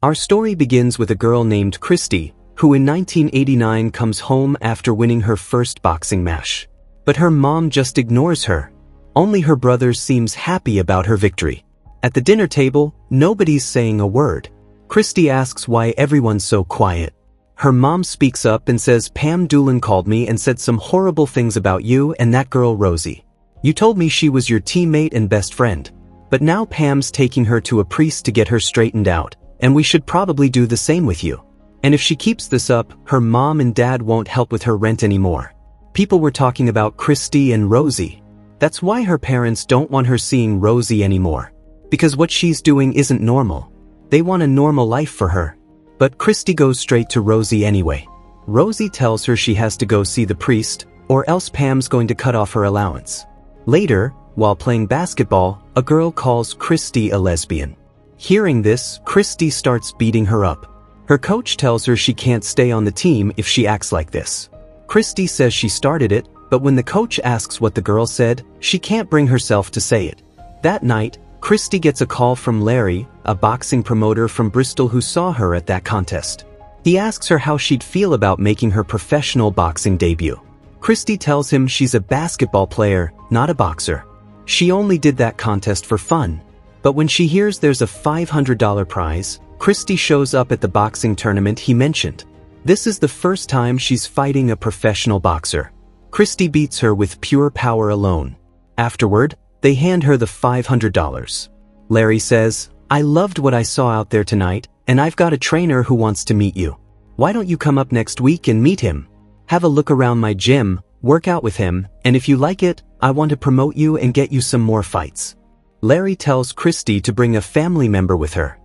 Our story begins with a girl named Christy, who in 1989 comes home after winning her first boxing match. But her mom just ignores her. Only her brother seems happy about her victory. At the dinner table, nobody's saying a word. Christy asks why everyone's so quiet. Her mom speaks up and says, "Pam Doolin called me and said some horrible things about you and that girl Rosie. You told me she was your teammate and best friend. But now Pam's taking her to a priest to get her straightened out, and we should probably do the same with you. And if she keeps this up, her mom and dad won't help with her rent anymore." People were talking about Christy and Rosie. That's why her parents don't want her seeing Rosie anymore. Because what she's doing isn't normal. They want a normal life for her. But Christy goes straight to Rosie anyway. Rosie tells her she has to go see the priest, or else Pam's going to cut off her allowance. Later, while playing basketball, a girl calls Christy a lesbian. Hearing this, Christy starts beating her up. Her coach tells her she can't stay on the team if she acts like this. Christy says she started it, but when the coach asks what the girl said, she can't bring herself to say it. That night, Christy gets a call from Larry, a boxing promoter from Bristol who saw her at that contest. He asks her how she'd feel about making her professional boxing debut. Christy tells him she's a basketball player, not a boxer. She only did that contest for fun. But when she hears there's a $500 prize, Christy shows up at the boxing tournament he mentioned. This is the first time she's fighting a professional boxer. Christy beats her with pure power alone. Afterward, they hand her the $500. Larry says, "I loved what I saw out there tonight, and I've got a trainer who wants to meet you. Why don't you come up next week and meet him? Have a look around my gym, work out with him, and if you like it, I want to promote you and get you some more fights." Larry tells Christy to bring a family member with her.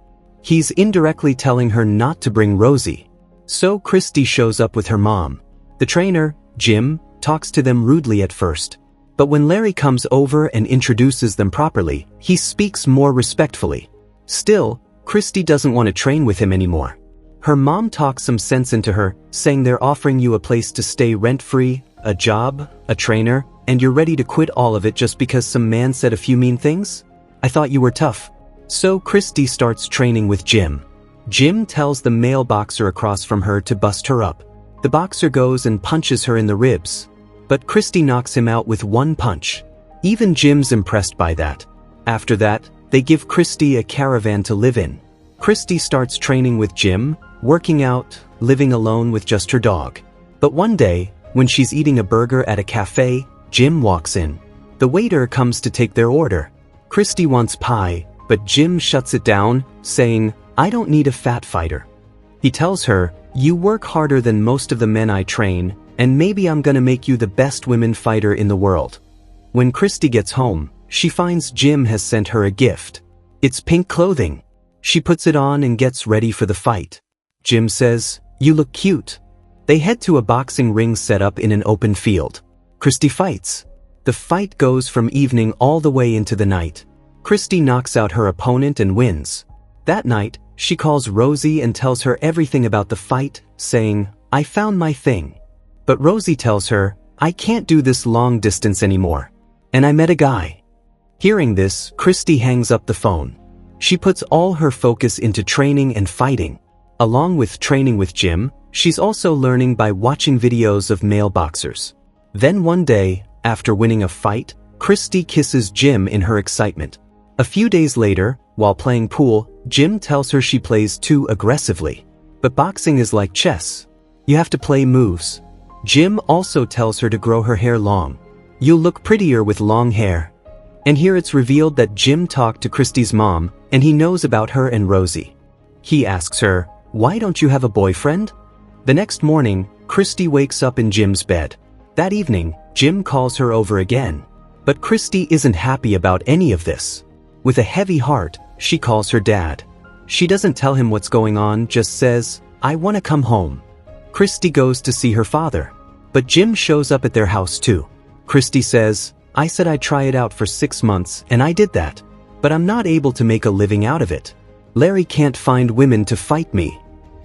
He's indirectly telling her not to bring Rosie. So Christy shows up with her mom. The trainer, Jim, talks to them rudely at first. But when Larry comes over and introduces them properly, he speaks more respectfully. Still, Christy doesn't want to train with him anymore. Her mom talks some sense into her, saying they're offering you a place to stay rent-free, a job, a trainer, and you're ready to quit all of it just because some man said a few mean things? I thought you were tough. So Christy starts training with Jim. Jim tells the male boxer across from her to bust her up. The boxer goes and punches her in the ribs. But Christy knocks him out with one punch. Even Jim's impressed by that. After that, they give Christy a caravan to live in. Christy starts training with Jim, working out, living alone with just her dog. But one day, when she's eating a burger at a cafe, Jim walks in. The waiter comes to take their order. Christy wants pie, but Jim shuts it down, saying, "I don't need a fat fighter." He tells her, "You work harder than most of the men I train, and maybe I'm gonna make you the best women fighter in the world." When Christy gets home, she finds Jim has sent her a gift. It's pink clothing. She puts it on and gets ready for the fight. Jim says, "You look cute." They head to a boxing ring set up in an open field. Christy fights. The fight goes from evening all the way into the night. Christy knocks out her opponent and wins. That night, she calls Rosie and tells her everything about the fight, saying, "I found my thing." But Rosie tells her, "I can't do this long distance anymore. And I met a guy." Hearing this, Christy hangs up the phone. She puts all her focus into training and fighting. Along with training with Jim, she's also learning by watching videos of male boxers. Then one day, after winning a fight, Christy kisses Jim in her excitement. A few days later, while playing pool, Jim tells her she plays too aggressively. But boxing is like chess. You have to play moves. Jim also tells her to grow her hair long. "You'll look prettier with long hair." And here it's revealed that Jim talked to Christy's mom, and he knows about her and Rosie. He asks her, "Why don't you have a boyfriend?" The next morning, Christy wakes up in Jim's bed. That evening, Jim calls her over again. But Christy isn't happy about any of this. With a heavy heart, she calls her dad. She doesn't tell him what's going on, just says, "I want to come home." Christy goes to see her father. But Jim shows up at their house too. Christy says, "I said I'd try it out for 6 months, and I did that. But I'm not able to make a living out of it. Larry can't find women to fight me."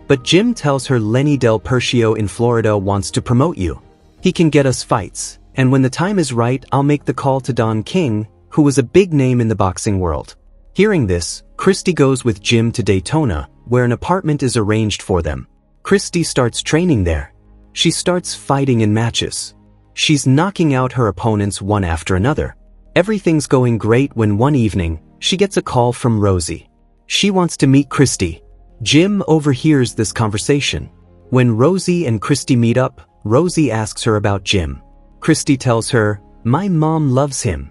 But Jim tells her Lenny Del Percio in Florida wants to promote you. He can get us fights, and when the time is right, I'll make the call to Don King, who was a big name in the boxing world. Hearing this, Christy goes with Jim to Daytona, where an apartment is arranged for them. Christy starts training there. She starts fighting in matches. She's knocking out her opponents one after another. Everything's going great when one evening, she gets a call from Rosie. She wants to meet Christy. Jim overhears this conversation. When Rosie and Christy meet up, Rosie asks her about Jim. Christy tells her, "My mom loves him."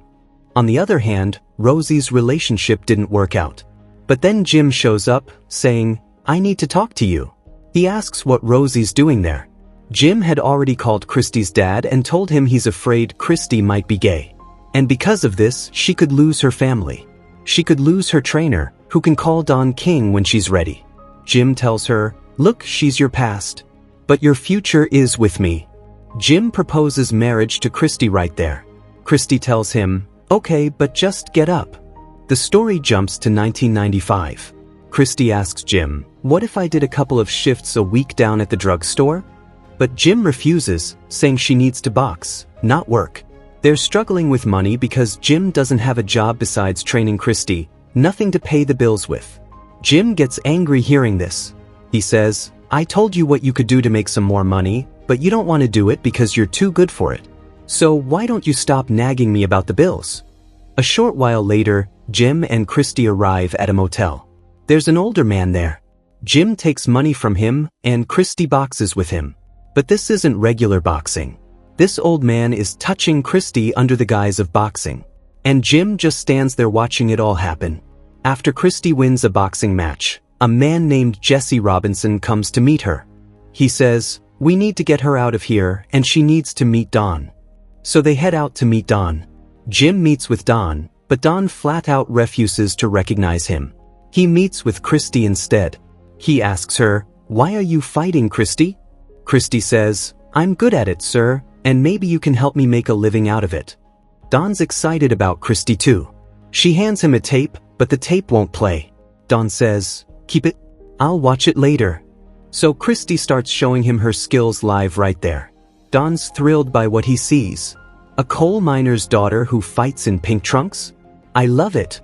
On the other hand, Rosie's relationship didn't work out. But then Jim shows up, saying, "I need to talk to you." He asks what Rosie's doing there. Jim had already called Christy's dad and told him he's afraid Christy might be gay. And because of this, she could lose her family. She could lose her trainer, who can call Don King when she's ready. Jim tells her, "Look, she's your past. But your future is with me." Jim proposes marriage to Christy right there. Christy tells him, "Okay, but just get up." The story jumps to 1995. Christy asks Jim, "What if I did a couple of shifts a week down at the drugstore?" But Jim refuses, saying she needs to box, not work. They're struggling with money because Jim doesn't have a job besides training Christy, nothing to pay the bills with. Jim gets angry hearing this. He says, "I told you what you could do to make some more money, but you don't want to do it because you're too good for it. So why don't you stop nagging me about the bills?" A short while later, Jim and Christy arrive at a motel. There's an older man there. Jim takes money from him, and Christy boxes with him. But this isn't regular boxing. This old man is touching Christy under the guise of boxing. And Jim just stands there watching it all happen. After Christy wins a boxing match, a man named Jesse Robinson comes to meet her. He says, "We need to get her out of here, and she needs to meet Don." So they head out to meet Don. Jim meets with Don, but Don flat out refuses to recognize him. He meets with Christy instead. He asks her, "Why are you fighting, Christy?" Christy says, "I'm good at it, sir, and maybe you can help me make a living out of it." Don's excited about Christy too. She hands him a tape, but the tape won't play. Don says, "Keep it. I'll watch it later." So Christy starts showing him her skills live right there. Don's thrilled by what he sees. A coal miner's daughter who fights in pink trunks? I love it.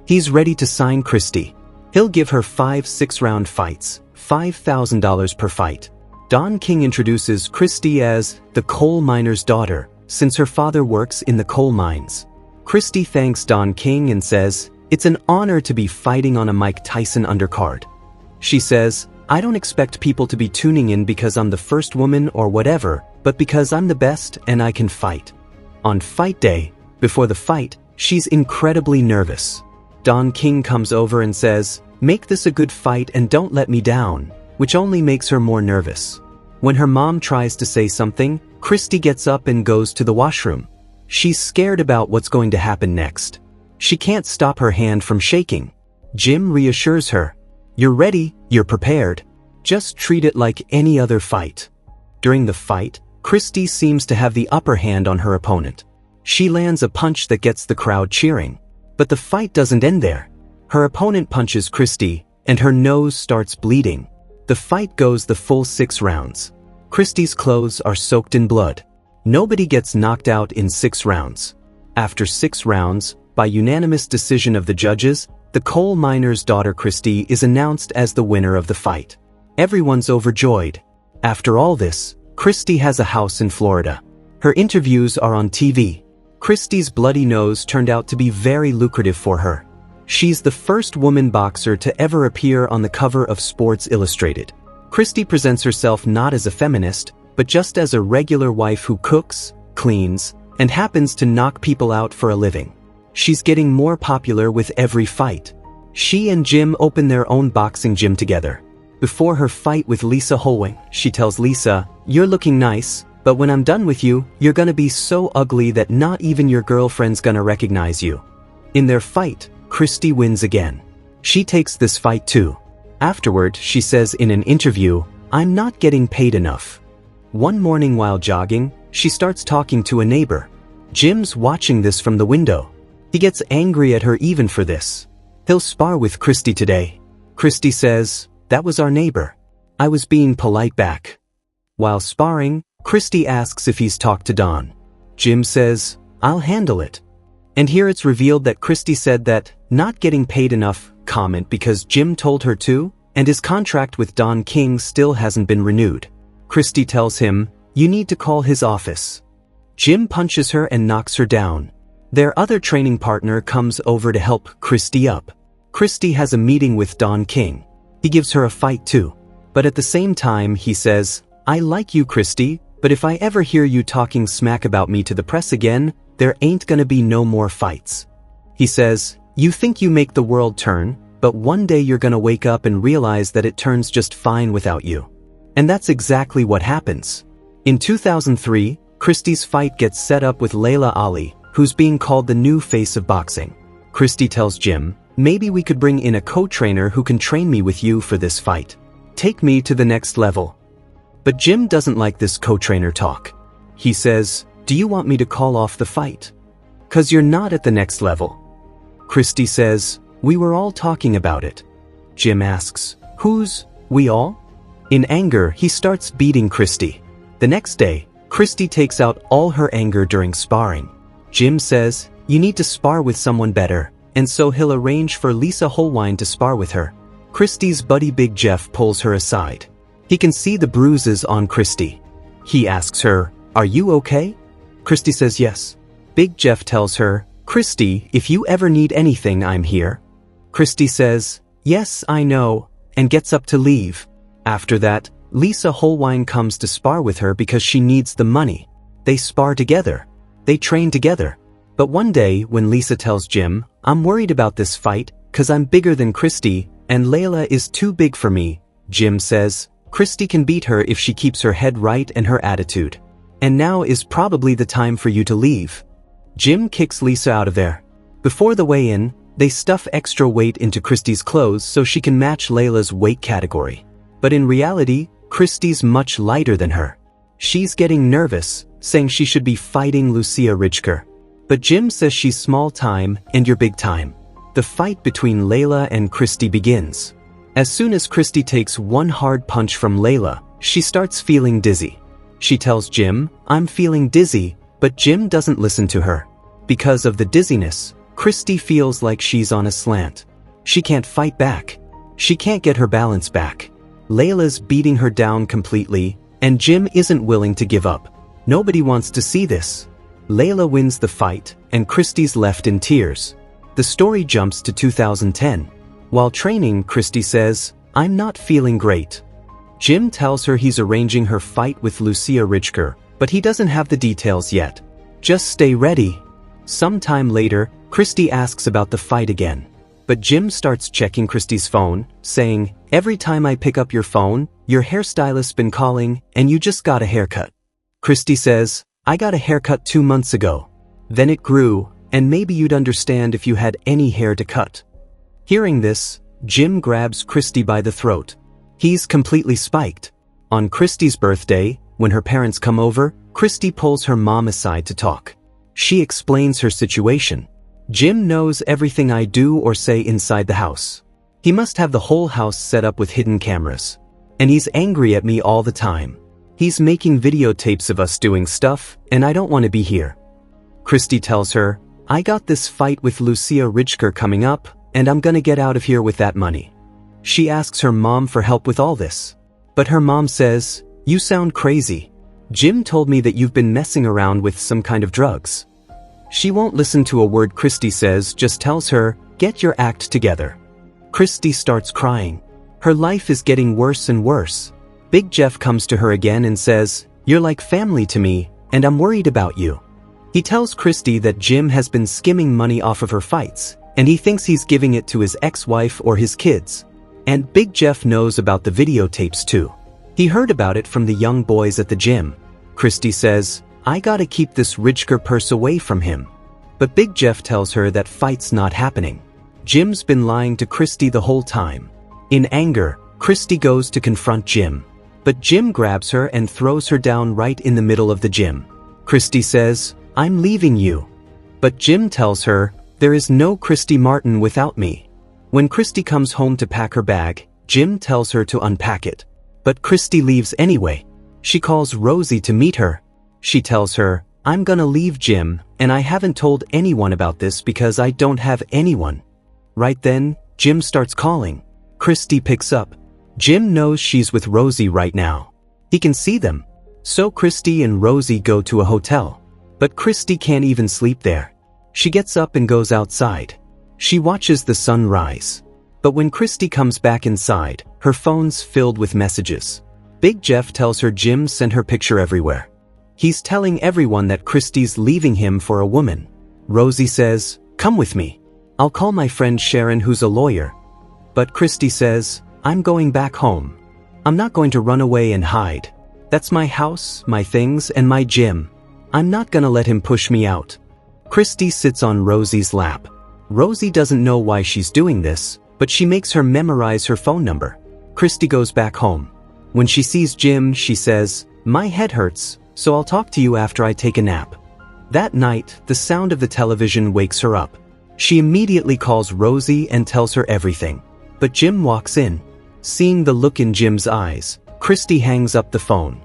He's ready to sign Christy. He'll give her 5 6-round fights, $5,000 per fight. Don King introduces Christy as the coal miner's daughter, since her father works in the coal mines. Christy thanks Don King and says, "It's an honor to be fighting on a Mike Tyson undercard." She says, "I don't expect people to be tuning in because I'm the first woman or whatever, but because I'm the best and I can fight." On fight day, before the fight, she's incredibly nervous. Don King comes over and says, "Make this a good fight and don't let me down," which only makes her more nervous. When her mom tries to say something, Christy gets up and goes to the washroom. She's scared about what's going to happen next. She can't stop her hand from shaking. Jim reassures her, "You're ready, you're prepared. Just treat it like any other fight." During the fight, Christy seems to have the upper hand on her opponent. She lands a punch that gets the crowd cheering. But the fight doesn't end there. Her opponent punches Christy, and her nose starts bleeding. The fight goes the full 6 rounds. Christy's clothes are soaked in blood. Nobody gets knocked out in 6 rounds. After 6 rounds, by unanimous decision of the judges, the coal miner's daughter Christy is announced as the winner of the fight. Everyone's overjoyed. After all this, Christy has a house in Florida. Her interviews are on TV. Christy's bloody nose turned out to be very lucrative for her. She's the first woman boxer to ever appear on the cover of Sports Illustrated. Christy presents herself not as a feminist, but just as a regular wife who cooks, cleans, and happens to knock people out for a living. She's getting more popular with every fight. She and Jim open their own boxing gym together. Before her fight with Lisa Holwing, she tells Lisa, "You're looking nice, but when I'm done with you, you're gonna be so ugly that not even your girlfriend's gonna recognize you." In their fight, Christy wins again. She takes this fight too. Afterward, she says in an interview, "I'm not getting paid enough." One morning while jogging, she starts talking to a neighbor. Jim's watching this from the window. He gets angry at her even for this. He'll spar with Christy today. Christy says, "That was our neighbor. I was being polite back." While sparring, Christy asks if he's talked to Don. Jim says, "I'll handle it." And here it's revealed that Christy said that not getting paid enough comment because Jim told her to, and his contract with Don King still hasn't been renewed. Christy tells him, "You need to call his office." Jim punches her and knocks her down. Their other training partner comes over to help Christy up. Christy has a meeting with Don King. He gives her a fight too. But at the same time he says, "I like you, Christy, but if I ever hear you talking smack about me to the press again, there ain't gonna be no more fights." He says, "You think you make the world turn, but one day you're gonna wake up and realize that it turns just fine without you." And that's exactly what happens. In 2003, Christy's fight gets set up with Laila Ali, who's being called the new face of boxing. Christy tells Jim, "Maybe we could bring in a co-trainer who can train me with you for this fight. Take me to the next level." But Jim doesn't like this co-trainer talk. He says, "Do you want me to call off the fight? 'Cause you're not at the next level." Christy says, "We were all talking about it." Jim asks, "Who's we all?" In anger, he starts beating Christy. The next day, Christy takes out all her anger during sparring. Jim says, "You need to spar with someone better," and so he'll arrange for Lisa Holwine to spar with her. Christy's buddy Big Jeff pulls her aside. He can see the bruises on Christy. He asks her, "Are you okay?" Christy says yes. Big Jeff tells her, "Christy, if you ever need anything, I'm here." Christy says, "Yes, I know," and gets up to leave. After that, Lisa Holwine comes to spar with her because she needs the money. They spar together. They train together. But one day, when Lisa tells Jim, "I'm worried about this fight, 'cause I'm bigger than Christy, and Layla is too big for me," Jim says, "Christy can beat her if she keeps her head right and her attitude. And now is probably the time for you to leave." Jim kicks Lisa out of there. Before the weigh-in, they stuff extra weight into Christy's clothes so she can match Layla's weight category. But in reality, Christy's much lighter than her. She's getting nervous, saying she should be fighting Lucia Rijker. But Jim says she's small time and you're big time. The fight between Layla and Christy begins. As soon as Christy takes one hard punch from Layla, she starts feeling dizzy. She tells Jim, "I'm feeling dizzy," but Jim doesn't listen to her. Because of the dizziness, Christy feels like she's on a slant. She can't fight back. She can't get her balance back. Layla's beating her down completely, and Jim isn't willing to give up. Nobody wants to see this. Layla wins the fight, and Christy's left in tears. The story jumps to 2010. While training, Christy says, "I'm not feeling great." Jim tells her he's arranging her fight with Lucia Rijker, but he doesn't have the details yet. Just stay ready. Sometime later, Christy asks about the fight again. But Jim starts checking Christy's phone, saying, "Every time I pick up your phone, your hairstylist's been calling, and you just got a haircut." Christy says, "I got a haircut 2 months ago. Then it grew, and maybe you'd understand if you had any hair to cut." Hearing this, Jim grabs Christy by the throat. He's completely spiked. On Christy's birthday, when her parents come over, Christy pulls her mom aside to talk. She explains her situation. "Jim knows everything I do or say inside the house. He must have the whole house set up with hidden cameras. And he's angry at me all the time. He's making videotapes of us doing stuff, and I don't want to be here." Christy tells her, "I got this fight with Lucia Rijker coming up, and I'm gonna get out of here with that money." She asks her mom for help with all this. But her mom says, "You sound crazy. Jim told me that you've been messing around with some kind of drugs." She won't listen to a word Christy says, just tells her, "Get your act together." Christy starts crying. Her life is getting worse and worse. Big Jeff comes to her again and says, "You're like family to me, and I'm worried about you." He tells Christy that Jim has been skimming money off of her fights, and he thinks he's giving it to his ex-wife or his kids. And Big Jeff knows about the videotapes too. He heard about it from the young boys at the gym. Christy says, "I gotta keep this Rijker purse away from him." But Big Jeff tells her that fight's not happening. Jim's been lying to Christy the whole time. In anger, Christy goes to confront Jim. But Jim grabs her and throws her down right in the middle of the gym. Christy says, "I'm leaving you." But Jim tells her, "There is no Christy Martin without me." When Christy comes home to pack her bag, Jim tells her to unpack it. But Christy leaves anyway. She calls Rosie to meet her. She tells her, "I'm gonna leave Jim, and I haven't told anyone about this because I don't have anyone." Right then, Jim starts calling. Christy picks up. Jim knows she's with Rosie right now. He can see them. So Christy and Rosie go to a hotel. But Christy can't even sleep there. She gets up and goes outside. She watches the sun rise. But when Christy comes back inside, her phone's filled with messages. Big Jeff tells her Jim sent her picture everywhere. He's telling everyone that Christy's leaving him for a woman. Rosie says, "Come with me. I'll call my friend Sharon who's a lawyer." But Christy says, "I'm going back home. I'm not going to run away and hide. That's my house, my things, and my gym. I'm not gonna let him push me out." Christy sits on Rosie's lap. Rosie doesn't know why she's doing this, but she makes her memorize her phone number. Christy goes back home. When she sees Jim, she says, "My head hurts, so I'll talk to you after I take a nap." That night, the sound of the television wakes her up. She immediately calls Rosie and tells her everything. But Jim walks in. Seeing the look in Jim's eyes, Christy hangs up the phone.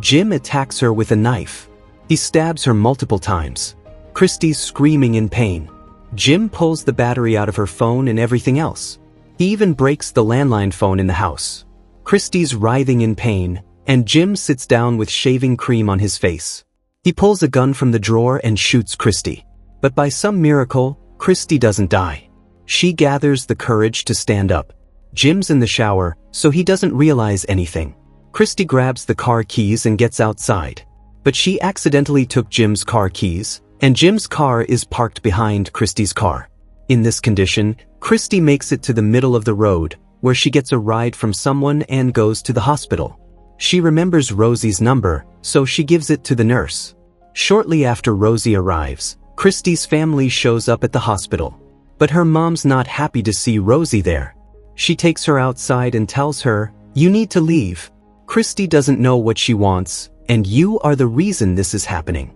Jim attacks her with a knife. He stabs her multiple times. Christy's screaming in pain. Jim pulls the battery out of her phone and everything else. He even breaks the landline phone in the house. Christy's writhing in pain, and Jim sits down with shaving cream on his face. He pulls a gun from the drawer and shoots Christy. But by some miracle, Christy doesn't die. She gathers the courage to stand up. Jim's in the shower, so he doesn't realize anything. Christy grabs the car keys and gets outside. But she accidentally took Jim's car keys, and Jim's car is parked behind Christy's car. In this condition, Christy makes it to the middle of the road, where she gets a ride from someone and goes to the hospital. She remembers Rosie's number, so she gives it to the nurse. Shortly after Rosie arrives, Christy's family shows up at the hospital. But her mom's not happy to see Rosie there. She takes her outside and tells her, "You need to leave. Christy doesn't know what she wants, and you are the reason this is happening."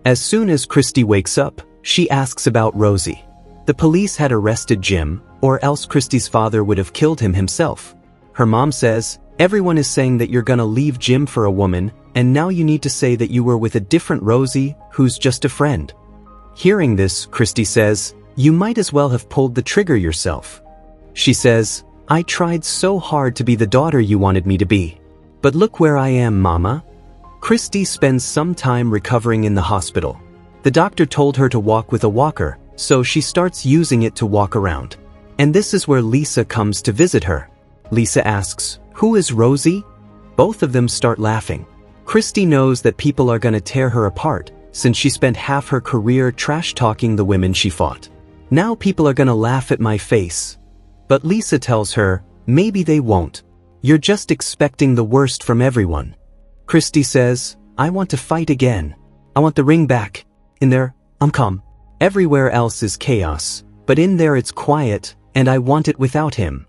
As soon as Christy wakes up, she asks about Rosie. The police had arrested Jim, or else Christy's father would have killed him himself. Her mom says, "Everyone is saying that you're gonna leave Jim for a woman, and now you need to say that you were with a different Rosie, who's just a friend." Hearing this, Christy says, "You might as well have pulled the trigger yourself." She says, "I tried so hard to be the daughter you wanted me to be. But look where I am, Mama." Christy spends some time recovering in the hospital. The doctor told her to walk with a walker, so she starts using it to walk around. And this is where Lisa comes to visit her. Lisa asks, "Who is Rosie?" Both of them start laughing. Christy knows that people are gonna tear her apart, since she spent half her career trash-talking the women she fought. Now people are gonna laugh at my face. But Lisa tells her, "Maybe they won't. You're just expecting the worst from everyone." Christy says, "I want to fight again. I want the ring back. In there, I'm calm. Everywhere else is chaos, but in there it's quiet, and I want it without him."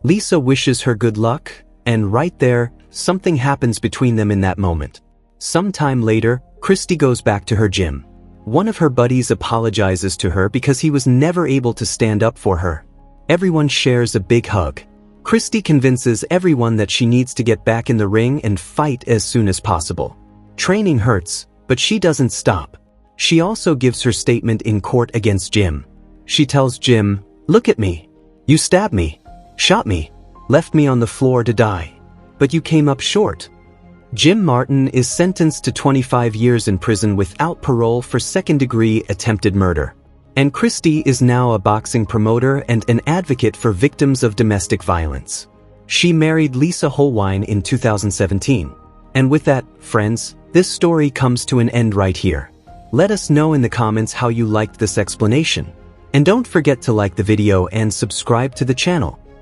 Lisa wishes her good luck, and right there, something happens between them in that moment. Sometime later, Christy goes back to her gym. One of her buddies apologizes to her because he was never able to stand up for her. Everyone shares a big hug. Christy convinces everyone that she needs to get back in the ring and fight as soon as possible. Training hurts, but she doesn't stop. She also gives her statement in court against Jim. She tells Jim, "Look at me. You stabbed me, shot me, left me on the floor to die. But you came up short." Jim Martin is sentenced to 25 years in prison without parole for second-degree attempted murder. And Christy is now a boxing promoter and an advocate for victims of domestic violence. She married Lisa Holwein in 2017. And with that, friends, this story comes to an end right here. Let us know in the comments how you liked this explanation. And don't forget to like the video and subscribe to the channel.